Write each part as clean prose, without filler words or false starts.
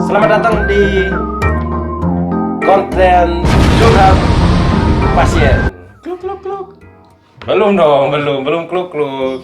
Selamat datang di konten curhat pasien. Kluk kluk kluk. Belum dong, belum kluk kluk.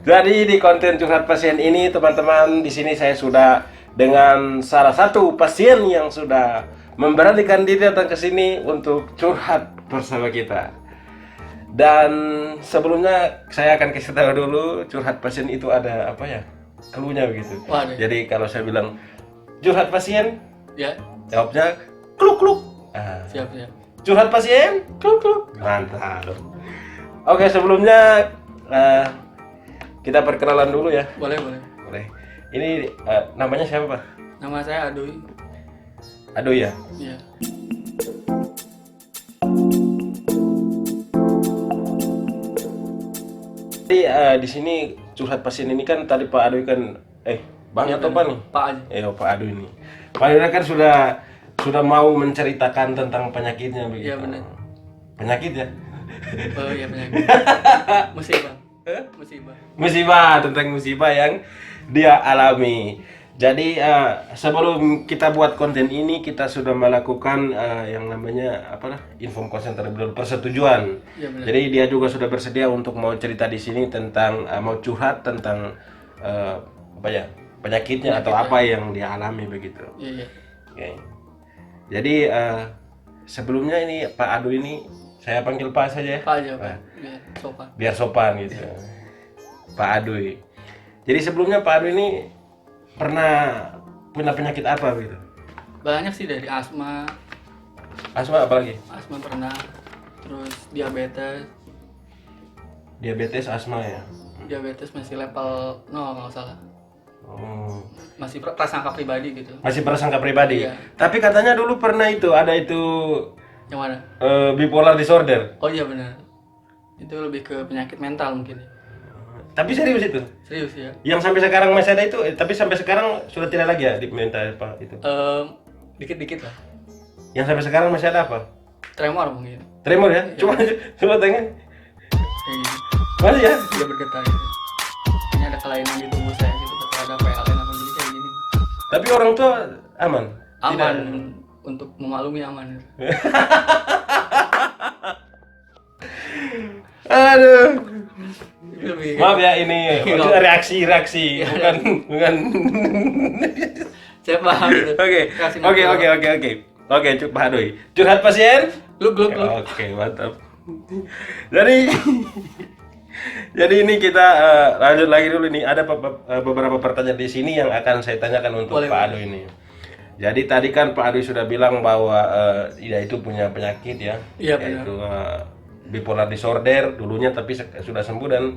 Jadi di konten curhat pasien ini teman-teman, di sini saya sudah dengan salah satu pasien yang sudah memberanikan diri datang ke sini untuk curhat bersama kita. Dan sebelumnya saya akan kasih tahu dulu curhat pasien itu ada apa ya? Keluhnya begitu. Waduh. Jadi kalau saya bilang curhat pasien, Ya, jawabnya kluk kluk. siap. Curhat pasien, kluk kluk. Mantap. Oke, sebelumnya kita perkenalan dulu ya. Boleh. Boleh. Ini namanya siapa, Pak? Nama saya Aduy. Aduh ya. Iya. Jadi di sini curhat pasien ini kan tadi Pak Aduh kan Bang Iya, atau Pak nih? Pak aja. Pak Aduh ini. Pak Aduh kan sudah mau menceritakan tentang penyakitnya begitu. Iya, benar. Penyakit ya? Oh iya, penyakit. Musibah. Musibah, tentang musibah yang dia alami. Jadi sebelum kita buat konten ini kita sudah melakukan yang namanya inform consent terlebih dahulu, persetujuan. Iya, benar. Jadi dia juga sudah bersedia untuk mau cerita di sini tentang mau curhat tentang penyakitnya atau apa yang dia alami begitu. Iya. Oke. Jadi sebelumnya ini Pak Adu ini saya panggil Pak saja ya. Pak aja, Pak. Biar sopan. Biar sopan gitu. Pak Adu. Jadi sebelumnya Pak Adu ini pernah punya penyakit apa gitu? Banyak sih, dari asma. Asma apa lagi? Asma pernah. Terus diabetes. Diabetes, asma ya. Diabetes masih level 0 kalau nggak salah. Oh. Masih prasangka pribadi gitu. Masih prasangka pribadi. Iya. Tapi katanya dulu pernah ada itu Yang mana? bipolar disorder. Oh iya, benar. Itu lebih ke penyakit mental mungkin. Tapi serius itu. Serius ya. Yang sampai sekarang masih ada itu, tapi sampai sekarang sudah tidak lagi ya di mental apa itu. Dikit-dikit lah. Yang sampai sekarang masih ada apa? Tremor mungkin. Tremor ya? Coba tangan. Kayak gitu. Masih ya? Dia bergetar gitu. Ini ada kelainan di tubuh saya gitu, ada PLN apa jadi kayak gini. Tapi orang tua aman. Aman, Tidak. untuk memaklumi aman. Aduh. Lebih Maaf ya ini reaksi bukan. saya paham gitu. Oke, Pak Adoy. Curhat pasien? Gluk. Oke, mantap. Jadi ini kita lanjut lagi dulu nih. Ada beberapa pertanyaan di sini yang akan saya tanyakan untuk Boleh, Pak Adoy ini. Jadi tadi kan Pak Adoy sudah bilang bahwa dia itu punya penyakit ya, Iya, yaitu bipolar disorder dulunya, tapi sudah sembuh dan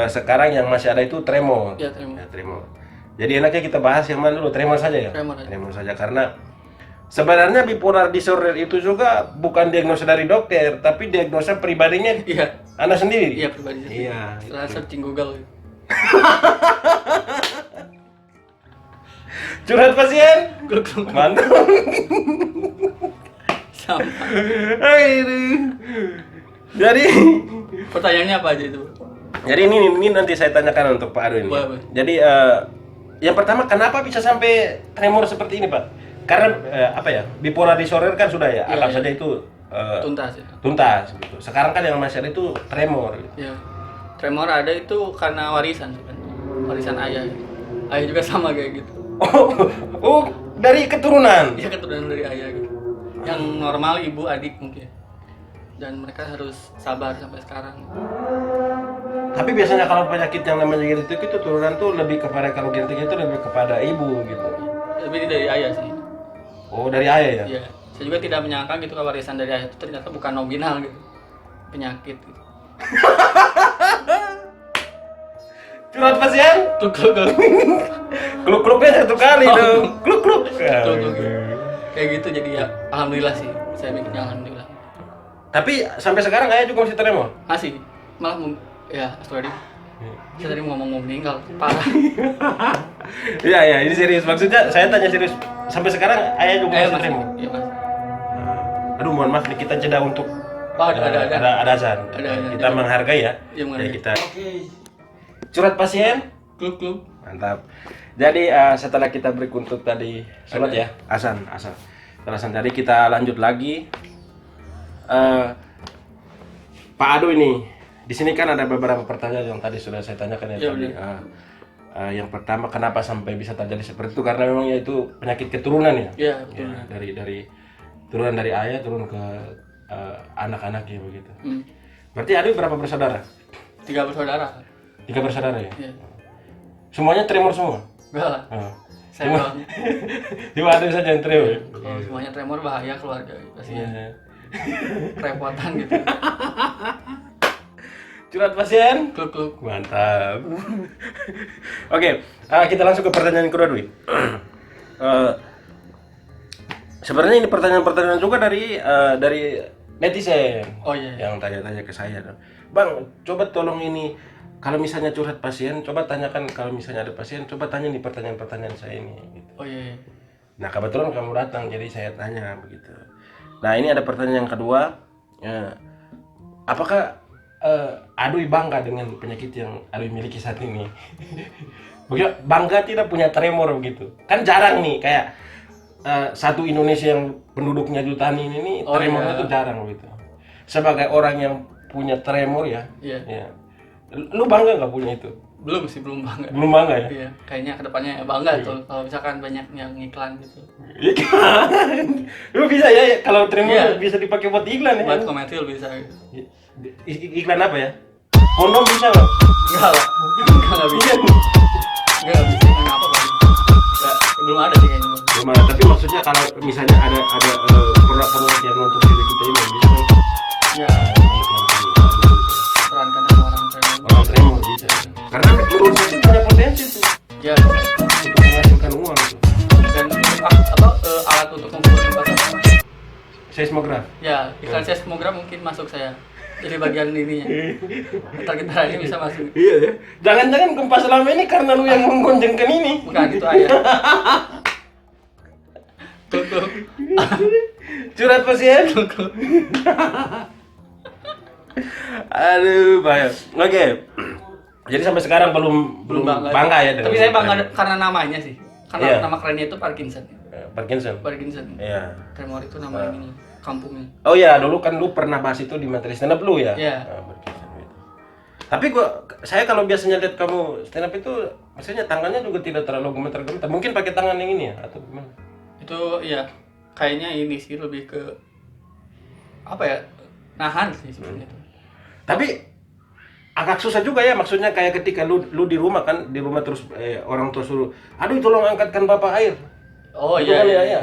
sekarang yang masih ada itu tremor. Iya, tremor. Ya, tremor. Jadi enaknya kita bahas yang mana dulu, tremor saja ya. Tremor aja. Karena sebenarnya bipolar disorder itu juga bukan diagnosa dari dokter, tapi diagnosa pribadinya Iya. Anda sendiri. Iya, pribadi saya. Iya. Setelah searching Google gitu. Curhat pasien. Gluk. Mantap. Sama. Aduh. Jadi Pertanyaannya apa aja itu? ini nanti saya tanyakan untuk Pak Arwin. Boleh. Jadi yang pertama, kenapa bisa sampai tremor seperti ini, Pak? Karena bipolar disorder kan sudah ya, anggap saja itu Tuntas ya. tuntas gitu. Sekarang kan yang masih ada itu tremor gitu. Iya. Tremor ada itu karena warisan sebenarnya. Warisan ayah. Ayah juga sama kayak gitu. Oh, dari keturunan. Iya, keturunan dari ayah gitu. Yang normal ibu adik mungkin. Dan mereka harus sabar sampai sekarang. Tapi biasanya kalau penyakit yang namanya genetik itu turunan tuh lebih kepada, kalau genetiknya itu lebih kepada ibu gitu. Lebih dari ayah sih. Oh, dari ayah ya? Iya. Saya juga tidak menyangka gitu kalau warisan dari ayah itu ternyata bukan nominal gitu. Penyakit gitu. Curhat pasien? Gluk. Kluk-kluknya satu kali dong. Kluk-kluk. Gluk. Kayak gitu, jadi ya alhamdulillah sih. Saya mikirnya alhamdulillah. Tapi sampai sekarang ayah juga masih tremor? Masih. Malah sorry. Saya tadi mau ngomong meninggal, parah. Iya, ini serius. Maksudnya saya tanya serius. Sampai sekarang ayah juga masih Masih. tremor? Iya, Mas. Aduh, mohon maaf nih, kita jeda untuk ada azan. Ada. Kita menghargai ya. Iya, menghargai. Jadi kita curhat pasien. Gluk. Mantap. Jadi setelah kita break untuk tadi sholat ya, azan. Setelah azan tadi kita lanjut lagi. Pak Ado ini, di sini kan ada beberapa pertanyaan yang tadi sudah saya tanyakan ya, tadi. Yang pertama, kenapa sampai bisa terjadi seperti itu? Karena memang ya itu penyakit keturunan ya. Iya, betul. Ya, dari turunan dari ayah turun ke anak-anaknya begitu. Berarti Ado berapa bersaudara? 3 bersaudara. 3 bersaudara ya? Iya. Semuanya tremor semua? Enggak lah. Saya Cuma, doang. cuma Ado saja yang tremor ya? Kalau semuanya tremor bahaya keluarga pasti Iya. kerepotan gitu. Curhat pasien? Kluk-kluk. Mantap. Oke, kita langsung ke pertanyaan kedua dulu. Sebenarnya ini pertanyaan-pertanyaan juga dari netizen. Oh iya. Yang tanya-tanya ke saya. Bang, coba tolong ini, kalau misalnya curhat pasien, coba tanyakan kalau misalnya ada pasien, coba tanya nih pertanyaan-pertanyaan saya ini. Gitu. Oh iya. Nah, kebetulan kamu datang, jadi saya tanya begitu. Nah, ini ada pertanyaan yang kedua. Apakah Adui bangga dengan penyakit yang Adui miliki saat ini? Bangga tidak punya tremor begitu. Kan jarang nih, kayak satu Indonesia yang penduduknya jutaan ini tremornya tuh jarang begitu. Sebagai orang yang punya tremor ya, ya. Lu bangga nggak punya itu? Belum sih, belum bangga. Belum bangga ya? Iya, kayaknya kedepannya bangga tuh kalau misalkan banyak yang iklan gitu. Iklan. Lu bisa ya kalau tremor bisa dipakai buat iklan ya? Buat komersil bisa gitu. Iklan apa ya? Kondom bisa nggak? Enggak lah. Enggak bisa. Enggak bisa iklan apa Bang? Enggak, belum ada sih kayaknya. Belum ada, tapi maksudnya kalau misalnya ada produk-produk yang untuk diri kita ini bisa kan? Ya, perankan sama orang Tremor bisa. Karena menurut saya itu punya potensi tuh. Ya, Untuk menghasilkan uang tuh. dan alat untuk mengukur apa? Seismograf. Ya, iklan seismograf mungkin masuk saya. Jadi bagian ininya. Ntar kita ini bisa masuk. Iya ya. Jangan-jangan Kompas selama ini karena lu yang menggonjengkan ini. Bukan itu ayah. Tuh. Curhat pasien. Aduh, bahaya. Oke. Jadi sampai sekarang belum bangga ya dengan. Tapi saya bangga karena namanya sih. Karena Iya. nama kerennya itu Parkinson. Parkinson. Iya. Tremor itu nama ini kampungnya. Oh ya, dulu kan lu pernah bahas itu di materi stand up lu ya? Iya. Parkinson itu. Tapi saya kalau biasanya lihat kamu stand up itu, maksudnya tangannya juga tidak terlalu gemetar-gemetar. Mungkin pakai tangan yang ini ya atau gimana? Itu ya kayaknya ini sih lebih ke apa ya? Nahan sih sebenarnya. Tapi agak susah juga ya, maksudnya kayak ketika lu di rumah kan, di rumah terus orang tua suruh, aduh tolong angkatkan bapak air. Oh Itu iya, kan iya.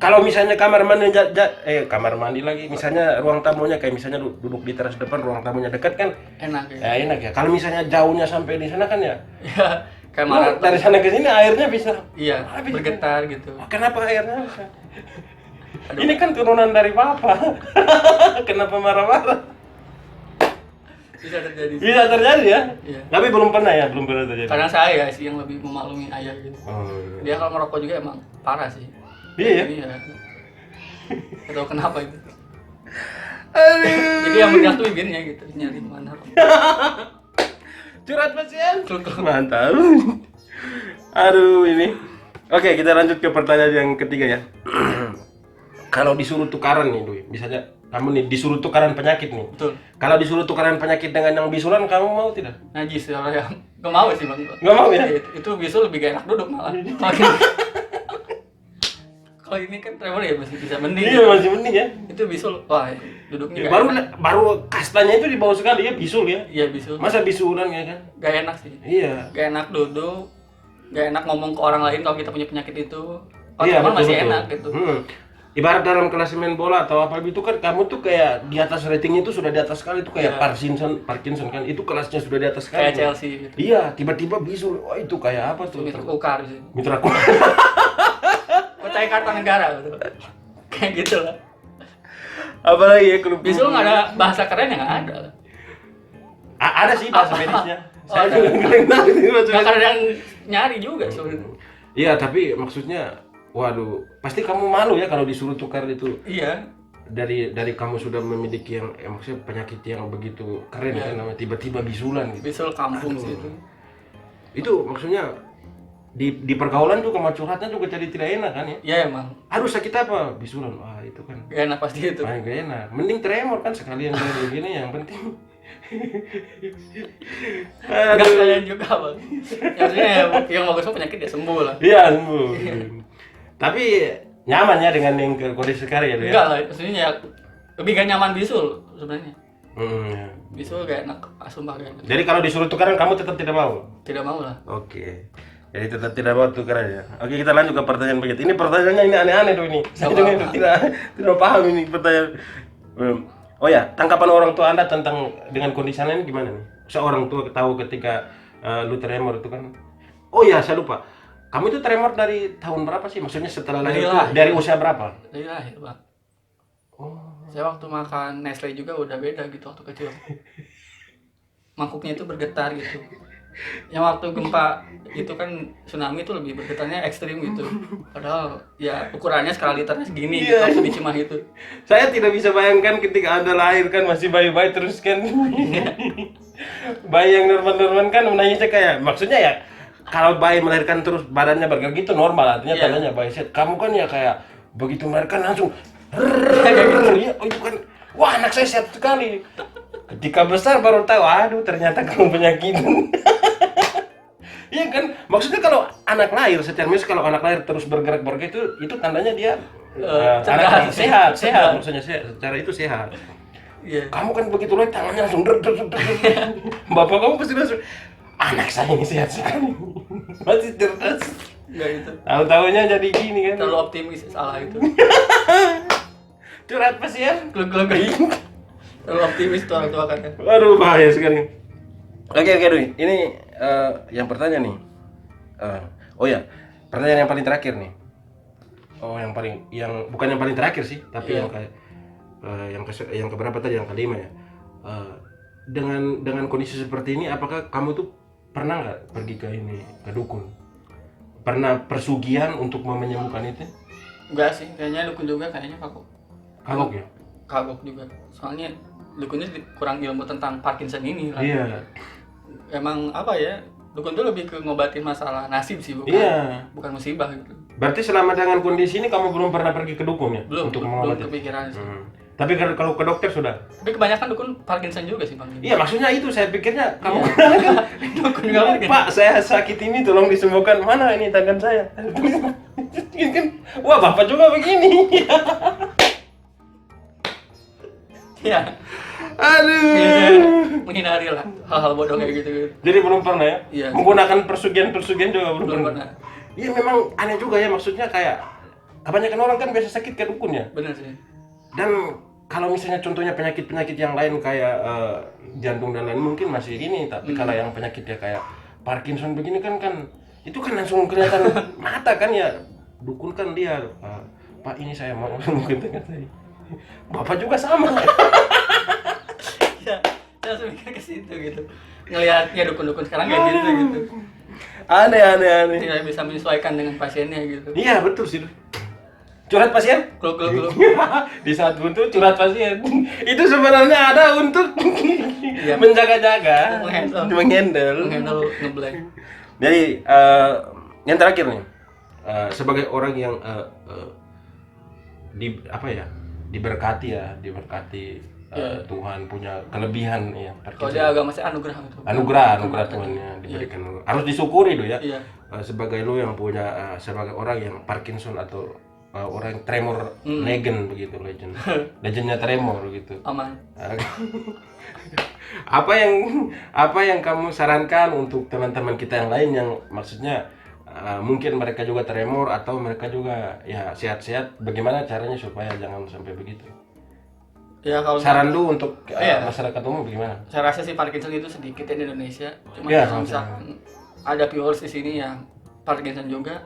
Kalau misalnya kamar mandi lagi, misalnya ruang tamunya kayak misalnya duduk di teras depan, ruang tamunya dekat kan, Enak ya. enak ya. Kalau misalnya jauhnya sampai di sana kan ya, Ya, kayak lu maraton. dari sana ke sini airnya bisa. Iya, bergetar gitu. Kenapa airnya bisa? Ini kan turunan dari papa. Kenapa marah-marah? Bisa terjadi. Bisa terjadi ya? Iya. Tapi belum pernah terjadi. Karena saya sih yang lebih memaklumi ayah gitu. Oh, Dia kalau ngerokok juga emang parah sih. iya. Iya. Gak tahu kenapa itu. Aduh. Jadi yang bergerak tuh bibirnya gitu, nyari mana. Curhat pasien. Kluk. Mantap. Aduh ini. Oke, kita lanjut ke pertanyaan yang ketiga ya. Kalau disuruh tukaran nih, Dwi, misalnya kamu nih disuruh tukaran penyakit nih. Betul. Kalau disuruh tukaran penyakit dengan yang bisulan, kamu mau tidak? Najis kalau yang gak mau sih Bang. Nggak mau ya? Itu bisul lebih gak enak duduk malah. Kalau ini kan tremor ya masih bisa mending. Iya, masih mending ya. Itu bisul, wah duduknya Ya, gak enak. baru kastanya itu di bawah sekali ya, bisul ya. Iya bisul. Masa bisulan ya kan? Gak enak sih. Iya. Gak enak duduk, gak enak ngomong ke orang lain kalau kita punya penyakit itu. Kalau Iya, teman betul, masih betul. enak gitu. Ibarat dalam klasemen bola atau apa itu kan kamu tuh kayak di atas ratingnya itu sudah di atas sekali, itu kayak Iya. Parkinson kan, itu kelasnya sudah di atas sekali. Kayak Chelsea gitu. Iya, tiba-tiba bisul. Oh, itu kayak apa tuh? Mitra kukar sih. Mitra kukar. Kutai Kartanegara gitu. Kayak gitu lah. Apalagi ya klub. Bisul nggak ada bahasa keren yang nggak ada. Ada sih bahasa medisnya. Oh, Saya ada. juga nggak tahu itu bahasa Nggak medis. ada yang nyari juga sebenarnya. Iya, tapi maksudnya waduh, pasti kamu malu ya kalau disuruh tukar itu. Iya. Dari kamu sudah memiliki yang maksudnya penyakit yang begitu keren Iya. kan namanya tiba-tiba bisulan gitu. Bisul kampung sih itu. Itu maksudnya di pergaulan juga mau curhatnya juga jadi tidak enak kan ya. Ya emang Aduh sakit apa? Bisulan. Wah itu kan. gak enak pasti itu. Gak enak. Mending tremor kan sekalian kayak begini yang penting. Enggak sekalian juga bang. Ya, maksudnya yang bagus mah penyakit ya sembuh lah. Iya sembuh. Tapi nyaman ya dengan yang kondisi sekarang ya. Enggak lah, maksudnya ya lebih gak nyaman bisul sebenarnya. Ya. Bisul gak enak, sumpah gak enak. Jadi kalau disuruh tukaran kamu tetap tidak mau? Tidak mau lah. Oke. Jadi tetap tidak mau tukaran ya. Oke kita lanjut ke pertanyaan berikut. Ini pertanyaannya ini aneh-aneh tuh ini. Saya juga tidak paham ini pertanyaan. Oh ya, tanggapan orang tua Anda tentang dengan kondisi Anda ini gimana nih? Seorang tua tahu ketika lu tremor itu kan. Oh ya, saya lupa. Kamu itu tremor dari tahun berapa sih? Maksudnya setelah lahir itu, dari usia berapa? Dari lahir bang. Oh. Saya waktu makan Nestle juga udah beda gitu waktu kecil. Mangkuknya itu bergetar gitu. Yang waktu gempa itu kan tsunami itu lebih bergetarnya ekstrim gitu. Padahal ya ukurannya skala liternya segini gitu waktu di Cimahi itu. Saya tidak bisa bayangkan ketika Anda lahir kan masih bayi-bayi terus kan. Bayi yang normal-normal kan menangisnya kayak maksudnya ya kalau bayi melahirkan terus badannya bergerak gitu normal artinya tandanya bayi sehat. Kamu kan ya kayak begitu melahirkan langsung ya, oh itu kan wah anak saya sehat sekali. Ketika besar baru tahu aduh ternyata kamu penyakitan. Iya kan maksudnya kalau anak lahir secara medis kalau anak lahir terus bergerak itu tandanya dia anak sehat maksudnya secara itu sehat. Iya. Kamu kan begitu lahir tangannya langsung bapak kamu pasti langsung anak saya ini sehat sekali. Masih cerdas. Enggak itu. Tahu-tahunya jadi gini kan. Terlalu optimis salah itu. Curhat pasien. Klub-klub terlalu optimis tuh orang tua kan. Waduh bahaya sekali. Oke Dwi. Ini yang bertanya nih. Oh ya, pertanyaan yang paling terakhir nih. Oh yang bukan yang paling terakhir sih, tapi yang kayak yang keberapa tadi yang kelima ya. Dengan kondisi seperti ini, apakah kamu tuh pernah nggak pergi ke dukun? Pernah persugihan untuk menyembuhkan itu? Enggak sih, kayaknya dukun juga kayaknya kagok. Kagok ya? Kagok juga. Soalnya dukunnya kurang ilmu tentang Parkinson ini lah. Iya. Emang apa ya? Dukun tuh lebih ke ngobatin masalah nasib sih, bukan musibah gitu. Berarti selama dengan kondisi ini kamu belum pernah pergi ke dukun ya? Belum kepikiran sih. Tapi kalau ke dokter sudah? Tapi kebanyakan dukun Parkinson juga sih bang. Iya maksudnya itu saya pikirnya kamu Dukun nggak mungkin. Pak saya sakit ini tolong disembuhkan mana ini tangan saya. Wah bapak juga begini. Iya. Aduh. Menghindari lah hal-hal bodoh kayak gitu. Jadi belum pernah ya? Iya. Menggunakan persugihan juga belum pernah. Iya memang aneh juga ya maksudnya kayak kebanyakan orang kan biasa sakit ke dukun ya. Benar sih. Dan kalau misalnya contohnya penyakit yang lain kayak jantung dan lain mungkin masih ini, tapi kalau yang penyakit ya kayak Parkinson begini kan itu kan langsung kelihatan mata kan ya. Dukun kan dia Pak ini saya mau mungkin dengan saya. Bapak juga sama. Ya, saya langsung mikir ke situ gitu. Ngelihatnya dukun-dukun sekarang kayak gitu. Aneh. Tidak bisa menyesuaikan dengan pasiennya gitu. Iya betul sih. Curhat pasien? Klub. Di saat buntu curhat pasien. Itu sebenarnya ada untuk menjaga-jaga, menghandle ngeblank. Jadi yang terakhir nih, sebagai orang yang diberkati Tuhan punya kelebihan ya. Kalau dia agama saya anugerah gitu. Anugerah Tuhan ya diberikan. Harus disyukuri tuh ya. Iya. Sebagai lu yang punya sebagai orang yang Parkinson atau orang tremor legend begitu legendnya tremor gitu. Aman. Apa yang kamu sarankan untuk teman-teman kita yang lain yang maksudnya mungkin mereka juga tremor atau mereka juga ya sehat-sehat, bagaimana caranya supaya jangan sampai begitu? Ya kalau saran lu untuk masyarakat umum bagaimana? Saya rasa sih Parkinson itu sedikit ya di Indonesia. Cuma kalau misalkan ada viewers di sini yang Parkinson juga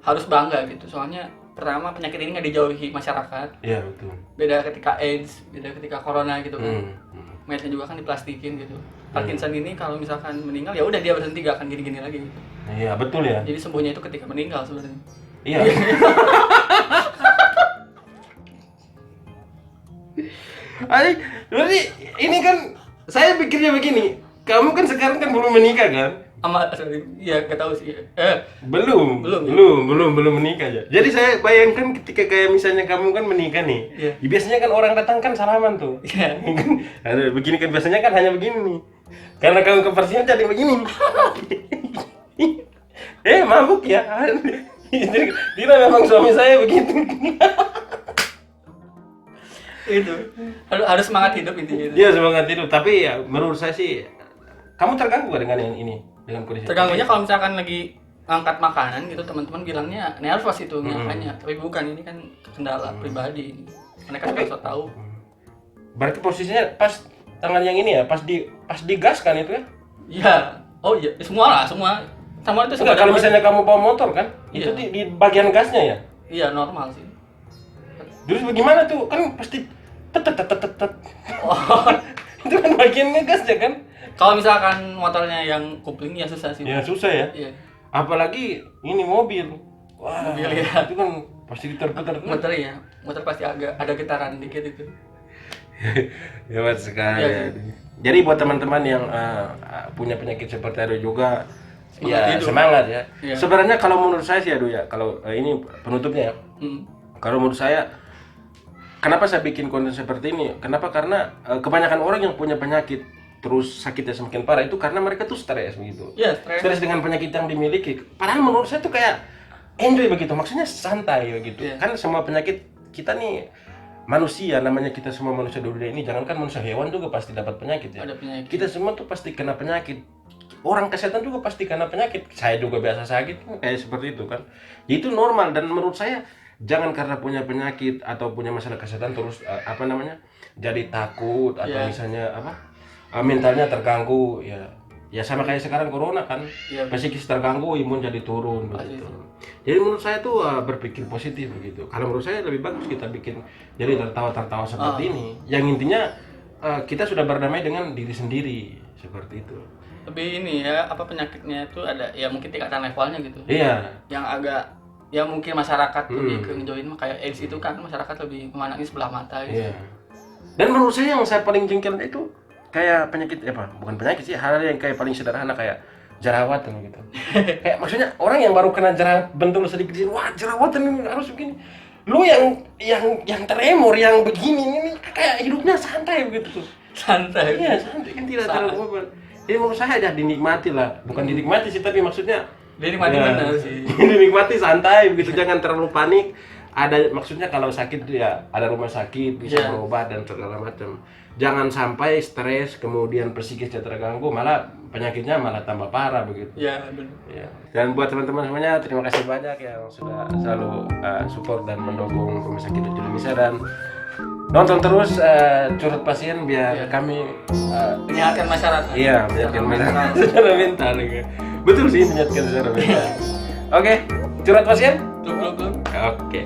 harus bangga gitu. Soalnya pertama penyakit ini nggak dijauhi masyarakat. Iya betul. Beda ketika AIDS, beda ketika corona gitu kan. Mayatnya juga kan diplastikin gitu. Parkinson ini kalau misalkan meninggal ya udah dia berhenti, gak akan gini-gini lagi gitu. Iya betul ya. Jadi sembuhnya itu ketika meninggal sebenarnya. Iya. Berarti ini kan saya pikirnya begini. kamu kan sekarang kan belum menikah kan? sorry, ya gak tahu sih. Belum menikah ya. Jadi saya bayangkan ketika kayak misalnya kamu kan menikah nih, Iya. ya biasanya kan orang datang kan salaman tuh. Iya. Kan ada begini kan biasanya kan hanya begini nih. Karena kamu kepersian jadi begini. Mabuk ya. Tidak memang suami saya begitu. Itu harus semangat hidup intinya itu. Dia semangat hidup, tapi ya menurut saya sih kamu terganggu gak dengan yang ini? Dengan kondisi Terganggunya kalau misalkan lagi angkat makanan gitu, teman-teman bilangnya nervous itu ngangkatnya, tapi bukan, ini kan kendala pribadi ini. Mereka suka tahu. Berarti posisinya pas tangan yang ini ya, pas digas kan itu ya? Iya. Oh iya, semua lah, semua. Sama itu Enggak, kalau misalnya kamu bawa motor kan, Iya. itu di bagian gasnya ya? Iya, normal sih. Terus bagaimana tuh? Kan pasti tet. Oh. Itu kan bagian ngegasnya kan? Kalau misalkan motornya yang kopling ya susah sih. Ya susah ya. Iya. Apalagi ini mobil. Wah, Mobil, ya. itu kan pasti diterputar. Motor ya, motor pasti agak ada getaran dikit itu. Hebat sekali. Iya, Jadi buat teman-teman yang punya penyakit seperti Ado juga, Semangat hidup. semangat ya. Iya. Sebenarnya kalau menurut saya sih Ado ya, kalau ini penutupnya ya. Kalau menurut saya, kenapa saya bikin konten seperti ini? Kenapa? Karena kebanyakan orang yang punya penyakit terus sakitnya semakin parah itu karena mereka tuh stres begitu. Iya, stres. Stres dengan penyakit yang dimiliki. Padahal menurut saya tuh kayak enjoy begitu, maksudnya santai begitu. Iya. Kan semua penyakit kita nih manusia, namanya kita semua manusia di dunia ini, jangankan manusia, hewan juga pasti dapat penyakit ya. Ada penyakit. Kita semua tuh pasti kena penyakit. Orang kesehatan juga pasti kena penyakit. Saya juga biasa sakit kayak seperti itu kan. Itu normal, dan menurut saya jangan karena punya penyakit atau punya masalah kesehatan terus jadi takut atau Iya. misalnya mentalnya terganggu ya. Ya sama kayak sekarang corona kan, Iya. psikis terganggu, imun jadi turun begitu. Jadi menurut saya tuh berpikir positif begitu. Kalau menurut saya lebih bagus kita bikin jadi tertawa seperti ini. Yang intinya kita sudah berdamai dengan diri sendiri seperti itu. Lebih ini ya, apa penyakitnya itu ada ya mungkin tingkatan levelnya gitu. Iya. Yang agak ya mungkin masyarakat lebih ke ngejoin mah kayak AIDS itu kan masyarakat lebih memandangnya sebelah mata gitu. Iya. Dan menurut saya yang saya paling jengkel itu kayak penyakit bukan penyakit sih, hal yang kayak paling sederhana kayak jerawatan gitu. Kayak maksudnya orang yang baru kena jerawat bentul sedikit, wah jerawatan ini harus begini. Lu yang tremor, yang begini ini kayak hidupnya santai begitu tuh. Santai. Iya, santai kan tidak terlalu beban. Jadi menurut saya ya dinikmati lah, bukan dinikmati sih, tapi maksudnya Dinikmati benar sih. dinikmati santai begitu, jangan terlalu panik. Ada maksudnya kalau sakit ya ada rumah sakit bisa Iya. berobat dan segala macam. Jangan sampai stres kemudian psikisnya terganggu, malah penyakitnya malah tambah parah begitu. Ya, benar. Ya. Dan buat teman-teman semuanya, terima kasih banyak yang sudah selalu support dan mendukung Rumah Sakit Lucu Indonesia, dan nonton terus curhat pasien biar Iya. kami Menyehatkan masyarakat. iya menyehatkan masyarakat secara mental. Betul sih, menyehatkan secara mental. Oke, curhat pasien. Tuh. Oke.